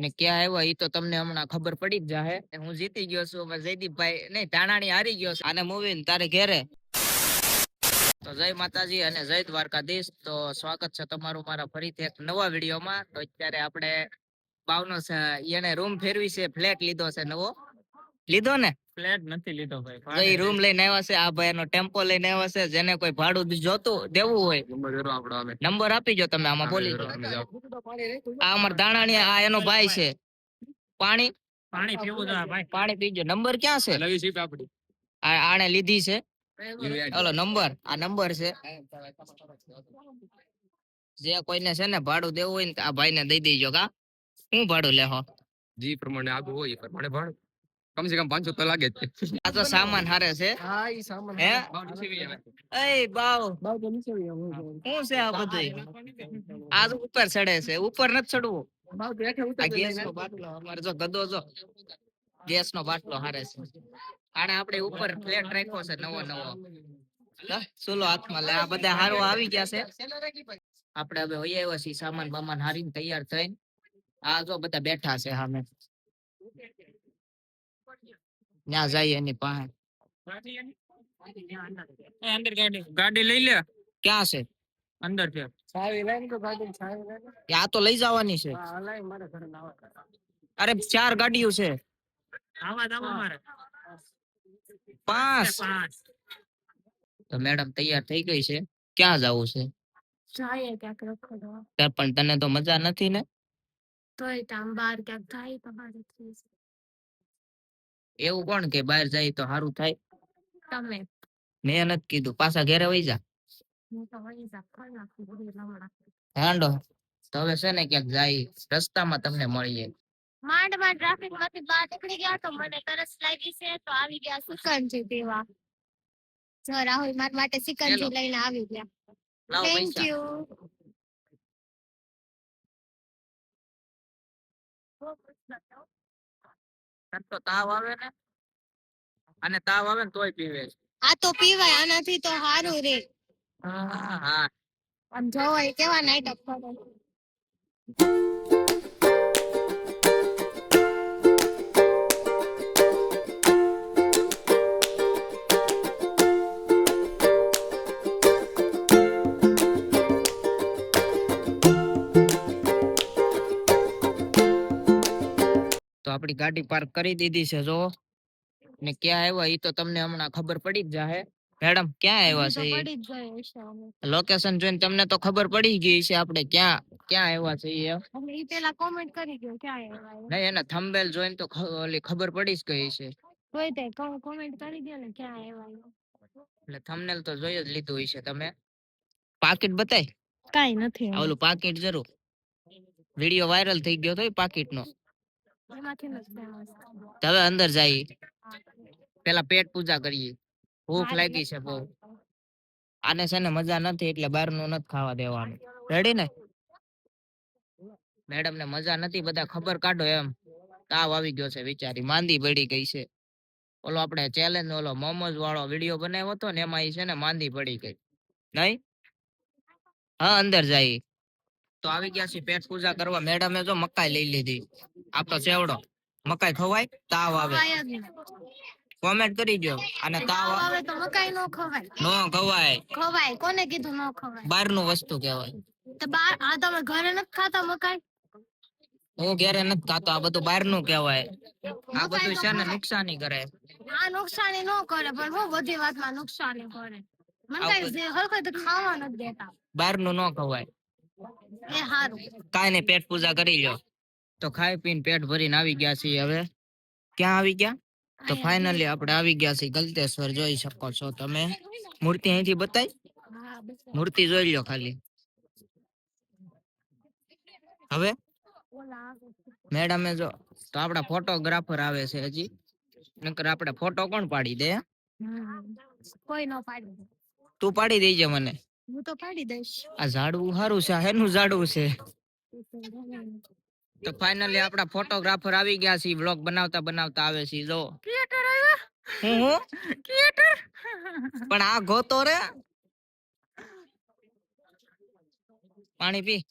ને ક્યાં આવ્યા ઈ તો તમને હમણાં ખબર પડી જ જાહે. હું જીતી ગયો છું, જયદીપભાઈ નહીં ધાનાણી હારી ગયો છે આને મૂવી ને તારે ઘેરે. તો જય માતાજી અને જય દ્વારકાધીશ. તો સ્વાગત છે તમારું મારા ફરીથી એક નવા વિડીયોમાં. તો અત્યારે આપણે બાવનો એને રૂમ ફેરવી છે, ફ્લેટ લીધો છે નવો. લીધો ને? ફ્લેટ નથી લીધો ભાઈ, રૂમ લઈને આવ્યા છે. આ ભાઈ એનો ટેમ્પો લઈને આવ્યા છે. જેને કોઈ ભાડું જોતું દેવું હોય નંબર આપી જો તમે, આમાં બોલી જાઓ. આ અમાર દાણાણી, આ એનો ભાઈ છે. પાણી પાણી પીવું છે ભાઈ, પાણી પીજો. નંબર ક્યાં છે? નવી સીપ આપડી આણે લીધી છે. ઓલો નંબર, આ નંબર છે. જે કોઈને છે ને ભાડું દેવું હોય ને આ ભાઈને દઈ દેજો. કા હું ભાડું લેહો? જી પ્રમાણે આગું હોય એ પ્રમાણે ભાડું કમસે કમ 500 તો લાગે જ. આ તો સામાન હારે છે. હા ઈ સામાન હે. એ બાવ તો નીચે શું છે આ બધું? આ તો ઉપર ચડે છે. ઉપર નથી ચડવું. બાવ તો હેઠે ઉતર. ગેસ નો બાટલો અમારે જો ગદો જો ગેસ નો બાટલો હારે છે. આને આપણે ઉપર ફ્લેટ રાખ્યો છે નવો નવો. સુલો હાથમાં લે. આ બધા હારો આવી ગયા છે. આપણે હવે વહી આવ્યા છીએ સામાન બામાન હારીને તૈયાર થઈને. આ જો બધા બેઠા છે સામે. ત્યાં જાય એની પાસે. અંદર ગાડી લઈ લે. ક્યાં છે? અંદર છે. ચાવી લઈને તો ગાડી ચાવી લઈને. આ તો લઈ જવાની છે. હા લઈ મારે ઘરે લાવવા. અરે 4 ગાડીઓ છે. આવા દાવા મારે 5. તો મેડમ તૈયાર થઈ ગઈ છે. ક્યાં જવું છે? જાય ક્યાંક રખડવા. પણ તને તો મજા નથી ને? તોય તામ બહાર ક્યાંક થાય તો સારું થઈ જાય. એવું કોણ કે બહાર જાય તો સારું થાય? તમે. મેં નથી કીધું. પાછા ઘરે વઈ જા. હું તો વઈ જા. કોઈ નાખું બધી લમડા. હાંડો. તો હવે છે ને ક્યાંક જાય રસ્તામાં તમને મળીએ. માંડ ટ્રાફિક માંથી બહાર નીકળી ગયા તો મને તરસ લાગી છે તો આવી ગયા સિકંજી પીવા. જો રાહુલ મારા માટે સિકંજી લઈને આવી ગયા. Thank you. તો તાવ આવે ને, અને તાવ આવે ને તોય પીવે. આ તો પીવાય, આનાથી તો સારું રે. હા આમ જોવાય કેવા નાટક કરે. તો આપડી ગાડી પાર્ક કરી દીધી છે. જો ને ક્યાં આવ્યા ઈ તો તમને હમણાં ખબર પડી જ જાહે. મેડમ ક્યાં આવ્યા છે? લોકેશન જોઈને તમને તો ખબર પડી ગઈ છે આપણે ક્યાં ક્યાં આવ્યા છે. ઈ પેલા કોમેન્ટ કરી દો ક્યાં આવ્યા. નહીં એને થંબનેલ જોઈને તો ઓલી ખબર પડી જ ગઈ છે. તોય તે કોમેન્ટ કરી દો ને ક્યાં આવ્યા. એટલે થંબનેલ તો જોઈ જ લીધું હોય છે તમે. પાકીટ બતાય. કાઈ નથી. ઓલું પાકીટ જરૂર. વિડિયો વાયરલ થઈ ગયો તો એ પાકીટ નો. હવે અંદર જાય. પેલા પેટ પૂજા કરીએ. ભૂખ લાગી છે બહુ. આને છે ને મજા નથી એટલે બહાર નું નથી ખાવા દેવાનું. રેડી ને? મેડમ ને મજા નથી. બધા ખબર કાઢો એમ. તાવ આવી ગયો છે વિચારી. માંદી પડી ગઈ છે. ઓલો આપણે ચેલેન્જ ઓલો મોમોઝ વાળો વિડિયો બનાવ્યો હતો ને એમાં ઈ છે ને માંદી પડી ગઈ. નહીં? હા અંદર જાય. તો આવી ગયા છે પેટ પૂજા કરવા. મેડમે જો મકાઈ લઈ લીધી. આપણો સેવડો. મકાઈ ખવાય? તાવ આવે. કોમેન્ટ કરી દો. અને તાવ આવે તો મકાઈ નો ખવાય. નો ખવાય. ખવાય. કોને કીધું નો ખવાય? બહારનું વસ્તુ કહેવાય. તો બહાર આ તમે ઘરે નથી ખાતા મકાઈ? હું ઘરે નથી ખાતો. આ બધું બહારનું કહેવાય. આ બધું છે ને નુકસાની કરે. આ નુકસાની નો કરે પણ હું બધી વાતમાં નુકસાની કરે. મકાઈ જે હરખું તો ખાવા નથી દેતા. બહારનું નો ખવાય. એ હારું. કાઈ નહીં પેટ પૂજા કરી લ્યો. તો ખાઈ પીને પેટ ભરીને આવી ગયા છીએ હવે. ક્યાં આવી ગયા? તો ફાઇનલી આપણે આવી ગયા છીએ ગલતેશ્વર. જોઈ શકો છો તમે. મૂર્તિ અહીંથી બતાય. મૂર્તિ જોઈ લ્યો ખાલી. હવે મેડમે જો તો આપડા ફોટોગ્રાફર આવે છે હજી. નકર આપણે ફોટો કોણ પાડી દે? કોઈ નો પાડી દે. તું પાડી દેજે મને. હું તો પાડી દઈશ. આ ઝાડવું સારું છે. હેનું ઝાડવું છે? તો ફાઇનલી આપડા ફોટોગ્રાફર આવી ગયા છે. વ્લોગ બનાવતા બનાવતા આવે છે. જો ક્રિએટર આવ્યા. હું ક્રિએટર. પણ આ ગોતો રે. પાણી પી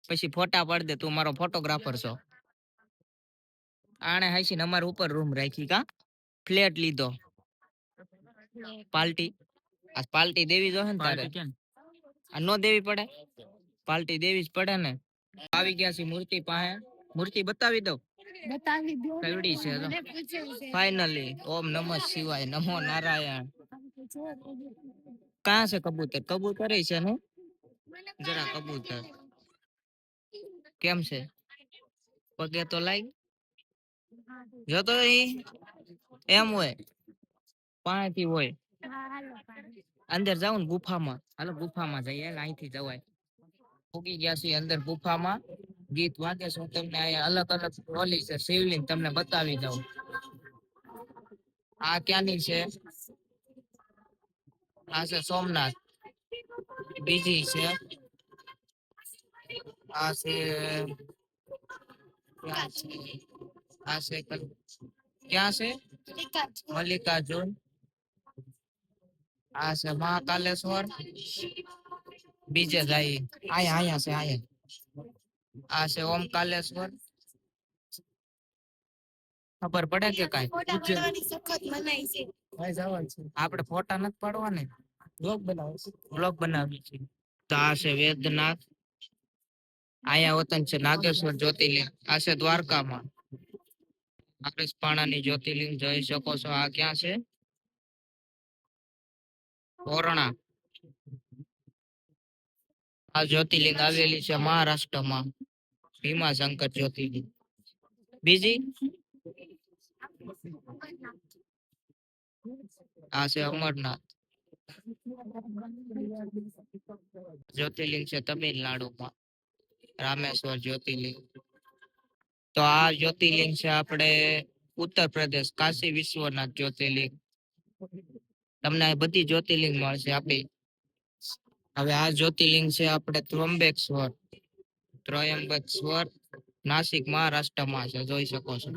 પછી ફોટા પાડ દે. તું મારો ફોટોગ્રાફર છો. આણે હાઈસીને અમાર ઉપર રૂમ રાખી કા ફ્લેટ લીધો પાર્ટી આ પાર્ટી દેવી જોહે ને તારે આ નો દેવી પડે પાર્ટી દેવી જ પડે ને આવી ગયા છે મૂર્તિ પાસે મૂર્તિ બતાવી દો કવડી છે ફાઇનલી ઓમ નમઃ શિવાય નમો નારાયણ કहाँ છે કબૂતર કબૂતર છે ને જરા કબૂતર કેમ છે પગે તો લાગ જો તો એમ હોય પાણીથી હોય અંદર જાવ ને ગુફામાં હાલો ગુફામાં જઈએ અહીંથી જવાય ઉગી ગયા છીએ અંદર ગુફામાં ગીત વાગે છે હું તમને અહીંયા અલગ અલગ ઓલી છે શિવલિંગ તમને બતાવી દઉં આ ક્યાંની છે આ છે સોમનાથ બીજી છે આ છે આ છે ક્યાં છે મલ્લિકાર્જુન આ છે મહાકાલેશ્વર બીજે જાય અહીંયા છે અહીંયા આ છે ઓમકાલેશ્વર ખબર પડે કે કઈ આપણે ફોટા નથી પાડવા ને બ્લોગ બનાવી છે તો આ છે વેદનાથ અહીંયા વતન છે નાગેશ્વર જ્યોતિર્લિંગ આ છે દ્વારકામાં પાણાની જ્યોતિર્લિંગ જોઈ શકો છો આ ક્યાં છે ઓરણા આ જ્યોતિર્લિંગ આવેલી છે મહારાષ્ટ્રમાં ભીમાશંકર જ્યોતિર્લિંગ બીજી આ છે અમરનાથ જ્યોતિર્લિંગ છે તમિલનાડુમાં રામેશ્વર જ્યોતિર્લિંગ તો આ જ્યોતિર્લિંગ છે આપણે ઉત્તર પ્રદેશ કાશી વિશ્વનાથ જ્યોતિર્લિંગ તમને બધી જ્યોતિર્લિંગ મળશે આપણી હવે આ જ્યોતિર્લિંગ છે આપણે ત્રયંબકેશ્વર નાસિક મહારાષ્ટ્રમાં છે જોઈ શકો છો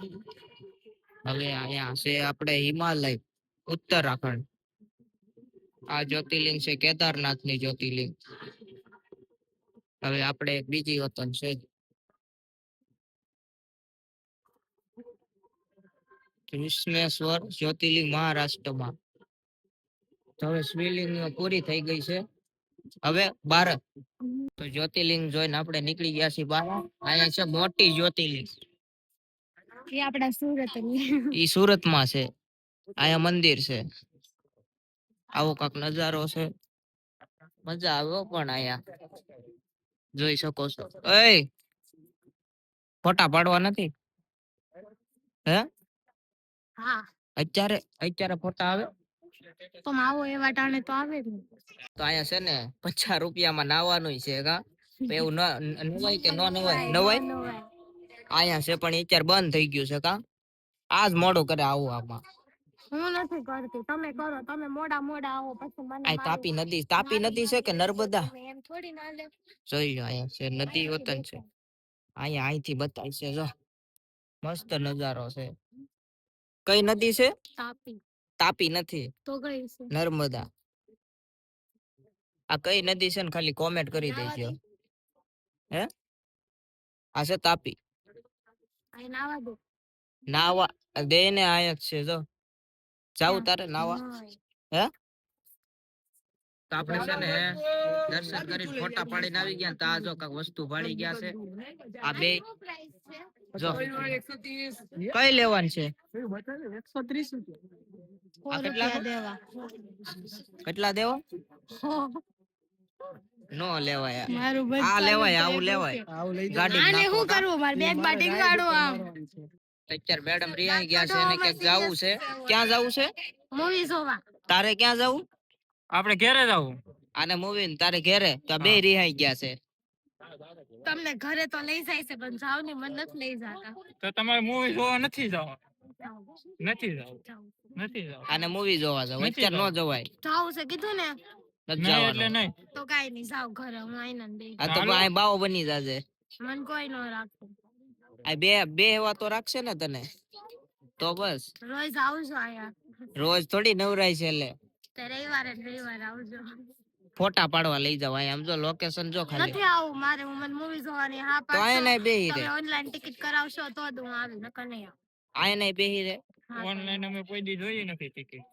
હવે અહીંયા છે આપણે હિમાલય ઉત્તરાખંડ આ જ્યોતિર્લિંગ છે કેદારનાથ ની જ્યોતિર્લિંગ હવે આપણે બીજી વતન છે કૃષ્ણેશ્વર જ્યોતિર્લિંગ મહારાષ્ટ્રમાં તો હવે શિવલિંગ પૂરી થઈ ગઈ છે હવે ભારત તો જ્યોતિર્લિંગ જોઈને આપણે નીકળી ગયા છીએ બહાર અહીંયા છે મોટી જ્યોતિર્લિંગ એ આપડા સુરત માં છે અહીંયા મંદિર છે આવો કાક નજારો છે મજા આવ્યો પણ અહીંયા જોઈ શકો છો ફોટા પાડવા નથી હે હા અત્યારે ફોટા આવે તો આવો એવા ટાણે તો આવે જ તો અહીંયા છે ને 50 રૂપિયામાં નાવાનું છે કા એવું નવાય કે ન નવાય અહીંયા છે પણ અત્યારે બંધ થઈ ગયું છે કા આજ મોડું કરે આવું આમાં હું નથી કરતી તમે કરો તમે મોડા આવો પછી મને તાપી નદી છે કે નર્મદા એમ થોડી ના લે જોઈ લો અહીંયા છે નદી વતન છે અહીંયા અહીંથી બતાય છે જો મસ્ત નજારો છે કઈ નદી છે તાપી નથી તો કઈ છે નર્મદા આ કઈ નદી છે ને ખાલી કોમેન્ટ કરી દેજો હે આ છે તાપી નાવા દે ને આયા છે જો જાવ તારે નાવા હે તો આપણે છે ને દર્શન કરી ફોટા પાડીને આવી ગયા તા જો કાક વસ્તુ ભાળી ગયા છે આ બે જો કઈ લેવાનું છે 130 રૂપિયા કેટલા દેવા નો લેવાય આ લેવાય આવું લેવાય ગાડી આને શું કરવું માર બેગ માં ટીંગાડો આમ અત્યારે મેડમ રિયાઈ ગયા છે અને ક્યાંક જાવું છે ક્યાં જાવું છે મૂવી જોવા તારે ક્યાં જાવું આપણે ઘરે જાવું આને મૂવી ને તારે ઘરે તો બે રિહાઈ ગયા છે તમને ઘરે તો લઈ જાય છે પણ જાવ ને મન નથી લઈ જાતા તો તમારે મૂવી જોવા નથી જાવ આને મૂવી જોવા જાવ અત્યારે નો જવાય જાવ છે કીધું ને એટલે નહીં તો કાઈ નહીં જાવ ઘરે હું આઈના બે આ તો આ બાવો બની જાજે મન કોઈ નો રાખે આ બે એવા તો રાખશે ને તને તો બસ રોજ આવજો આયા રોજ થોડી નવરાય છે એટલે તે રવિવારે આવજો ફોટા પાડવા લઈ જાવ આમ જો લોકેશન જો ખાલી નથી આવું મારે હું મને મૂવી જોવાની હા પાડો તો આય નહીં બે રે ઓનલાઈન ટિકિટ કરાવશો તો હું આવી નકર નહીં આવું આ નહીં બેહી રે. હા, તો ઓનલાઈન અમે કોઈ દી જોઈ નથી ટિકિટ.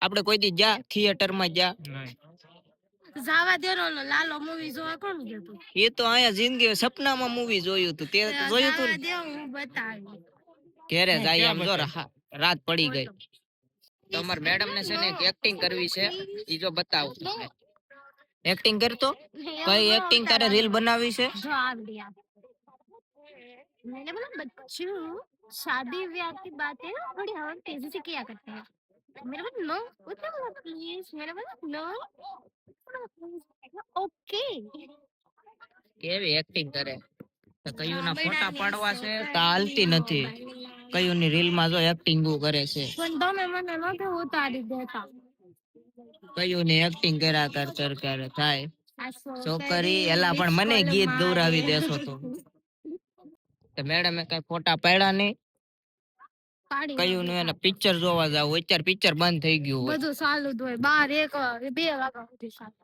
આપણે કોઈ દી જા થિયેટર માં જા. નહીં. જાવા દે ને, ઓલો લાલો મૂવી જોવા કોણ ગયું તું? એ તો અહીંયા જિંદગી સપનામાં મૂવી જોયું હતું તે જોયું હતું જાવા ને. દે, હું બતાવી. ઘેરે હું જાય ક્યાં એમ જો બતાવ્યું? રાત પડી ગઈ. તમાર મેડમ ને છે ને એક્ટિંગ કરવી છે ઈ જો બતાવું તમને. એક્ટિંગ કરતો કઈ એક્ટિંગ તારે રીલ બનાવી છે? જો આવડી આ. मैंने बोला बच्चों शादी ब्याह की बातें थोड़ी हम तेजी से किया करते हैं मेरे बोला नो उतना बोला प्लीज मैंने बोला नो ओके કેવી એક્ટિંગ કરે. તો કયું ના ફોટા પાડવા છે તો હાલતી નથી. કયું ની રીલ માં જો એક્ટિંગ કરે છે. પણ તમે મને નથી ઉતારી દેતા કયું ની એક્ટિંગ કર્યા કર થાય. આ છોકરી એલા પણ મને ગીત ગૌરાવી દેશો તો મેડમે કઈ ફોટા પાડ્યા નહીં. પાડી કયું નું એને પિક્ચર જોવા જાવ અત્યારે પિક્ચર બંધ થઈ ગયું હોય. બધું ચાલુ જ હોય 12 1 2 વાગ્યા સુધી ચાલુ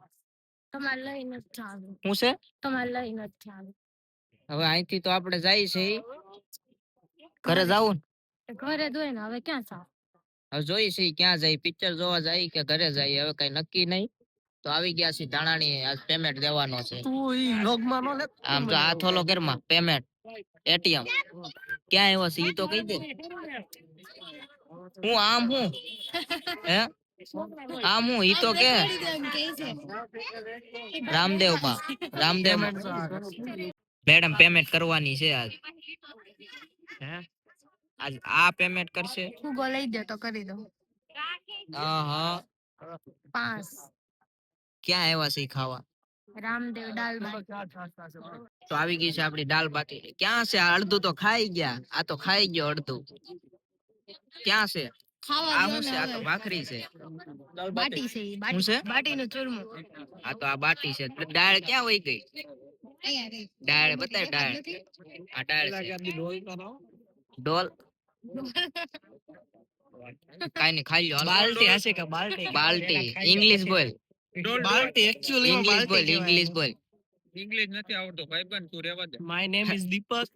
તમારે લઈને જ ચાલુ શું છે તમારે લઈને જ ચાલુ હવે અહીંથી તો આપણે જાય છે ઘરે જાવું ને ઘરે જોઈ ને હવે ક્યાં ચાલુ હવે જોઈ છે ક્યાં જાય પિક્ચર જોવા જાય કે ઘરે જાય હવે કઈ નક્કી નહીં. તો આવી ગયા છે ધાણાની આજ પેમેન્ટ દેવાનો છે. આમ તો હાથ ઓલો ઘરમાં પેમેન્ટ એટીએમ ક્યાં આવ્યો છે ઈ તો કહી દે. હું આમ હું હે આમ હું ઈ તો કે રામદેવ મેડમ પેમેન્ટ કરવાની છે આજ. હે આજ આ પેમેન્ટ કરશે. ફૂગો લઈ દે તો કરી દો હા 5 ક્યાં આવ્યા છે ઈ ખાવા. રામદેવ દાલ બાટી તો આવી ગઈ છે આપડી દાલ બાટી. ક્યાં છે આ અડધું તો ખાઈ ગયા. આ તો ખાઈ ગયો અડધું. ક્યાં છે આ શું છે? આ તો ભાખરી છે. બાટી છે ઈ શું છે? બાટીનું ચૂરમું આ તો આ બાટી છે. દાળ ક્યાં વહી ગઈ? દાળ બતાવ દાળ. આ દાળ છે. ડોલ કાઈ નહીં ખાઈ લ્યો. બાલ્ટી હશે કે બાલ્ટી? બાલ્ટી ઇંગ્લિશ બોલ. બાલ્ટી એક્ચ્યુઅલી ઇંગ્લિશ બોલ ઇંગ્લિશ બોલ. ઇંગ્લિશ નથી આવડતો ભાઈબંધ, તું રહેવા દે. માય નેમ ઇઝ દીપક.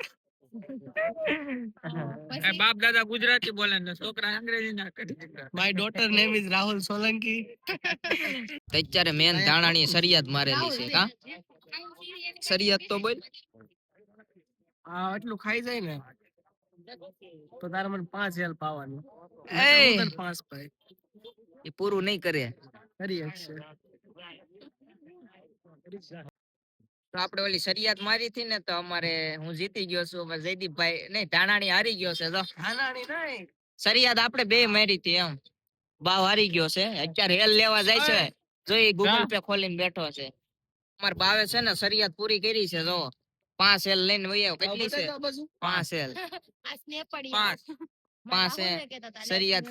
આ બાપ દાદા ગુજરાતી બોલે ને છોકરા અંગ્રેજી ના કરી દીધા. My daughter name is Rahul Solanki. અત્યારે મેન ધાણાની સરિયાદ મારેલી છે કા સરિયાદ તો બોલ. આ એટલું ખાઈ જાય ને તો તારે મને 5 હેલ્પ આવવાની. એ 5 ભાઈ એ પૂરું નહીં કરે. કરી શકશે. તો આપણે ઓલી સરિયાદ મારી હતી ને તો અમારે હું જીતી ગયો છું. જયદીપભાઈ નહીં ધાણાની હારી ગયો છે. તો હાનાની નહીં સરિયાદ આપણે બે મારી હતી એમ. બાવ હારી ગયો છે. અત્યારે હેલ લેવા જાય છે. જોઈ ગૂગલ પે ખોલીને બેઠો છે. અમાર બાવે છે ને સરિયાદ પૂરી કરી છે. જો 5 હેલ લઈને વહી આવ. કેટલી છે? 5 હેલ. આ સ્નેપડી 5 હે સરિયાદ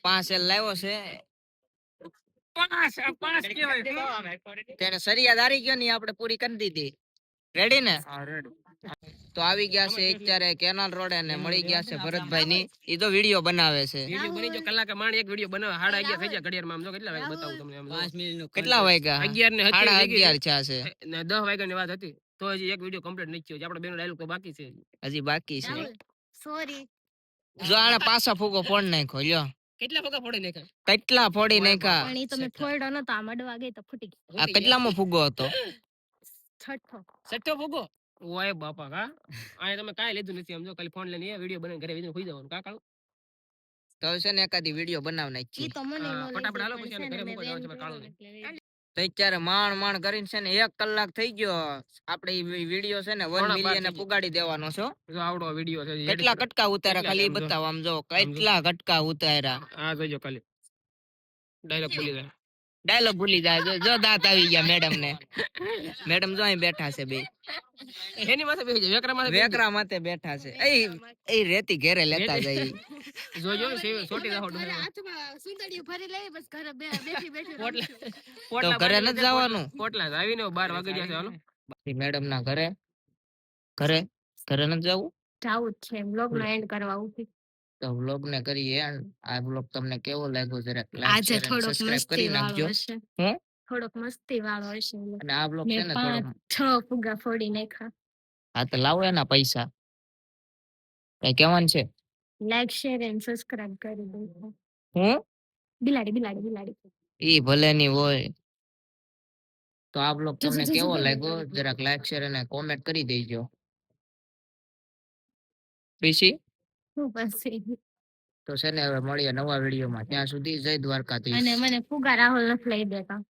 5 હેલ લાવ્યો છે. 5 કેવાય. તેને સરિયાદ હારી ગયો ને આપણે પૂરી કરી દીધી. રેડી ને? હા રેડી. તો આવી ગયા છે અત્યારે કેનાલ રોડે ને મળી ગયા છે ભરતભાઈ ની. ઈ તો વિડિયો બનાવે છે. વિડિયો બની જો કલાકે માંડ એક વિડિયો બનાવે 11:30 થઈ જાય ઘડિયાળમાં. આમ જો કેટલા વાગે બતાવું તમને. આમ 5 મિનિટ કેટલા વાગ્યા? 11 ને 11:30 થયા છે ને 10 વાગ્યાની વાત હતી તો હજી એક વિડિયો કમ્પ્લીટ નથી થયો. આપણે બેનો ડાયલોગ તો બાકી છે. હજી બાકી છે. સોરી જો આને પાછા ફૂગો ફોડ નાખ્યો લ્યો. કેટલા ફોકા ફોડી નાખ્યા? કેટલા ફોડી નાખ્યા. પણ ઈ તમે ફોડ્યો નતો આ મડવા ગઈ તો ફૂટી ગઈ આ કેટલામાં ફૂગો હતો? છઠ્ઠો ફોગો. ઓય બાપા કા આ તમે કાઈ લીધું નથી. સમજો ખાલી ફોન લઈને વિડિયો બનાવીને ઘરે વિડિયો ખોઈ જવાનું કા કાળું. તો છે ને એકાદી વિડિયો બનાવ નાખી. ઈ તો મને ફટાફટ હાલો પછી ઘરે મૂકવા જવાનું છે કાળું. તો અત્યારે માણ કરીને છે ને 1 કલાક થઈ ગયો. આપણે ઈ વિડિયો છે ને 1 મિલિયન ને પુગાડી દેવાનો છો. જો આવડો વિડિયો છે. કેટલા કટકા ઉતાર્યા ખાલી ઈ બતાવો. આમ જો કેટલા કટકા ઉતાર્યા. આ જોજો ખાલી ડાયલોગ ભૂલી જાય. ડાયલોગ ભૂલી જાય. જો દાંત આવી ગયા મેડમ ને. મેડમ જો અહીં બેઠા છે બે. એની માથે બેસી જાય. વેકરા માથે બેઠા છે. એ રેતી ઘરે લેતા જાય. જોજો છોટી દાહોડ હાથમાં સુંદરીઓ ભરી લઈ બસ ઘરે બેઠી બેઠી તો ઘરે નથી જવાનું. પોટલા આવીને 12 વાગી જશે. હાલો મેડમ ના ઘરે નથી જવું. જાવું જ છે બ્લોગ નો એન્ડ કરવા ઉભી. તો વ્લોગ ને કરીએ. આ વ્લોગ તમને કેવો લાગ્યો જરા આજે થોડોક સબસ્ક્રાઇબ મસ્તી કરી વાળો નાખજો. હશે. હું થોડોક મસ્તી વાળો હશે. અને આ વ્લોગ છે ને મેં થોડો 5-6 ફુગા ફોડી નાખ્યા. હા તો લાવો એના પૈસા. કઈ કહેવાનું છે? લાઈક શેર એન્ડ સબસ્ક્રાઇબ કરી દો. હું બિલાડી બિલાડી બિલાડી. ઈ ભલે ની હોય. તો આ બ્લોગ જો જો તમને જો જો કેવો જો લાગ્યો જરાક લાઈક શેર અને કોમેન્ટ કરી દેજો. પછી હું પછી તો છે ને હવે મળીએ નવા વિડીયોમાં. ત્યાં સુધી જય દ્વારકાધીશ. અને મને ફુગા રાહુલ નથી લઈ દેતા.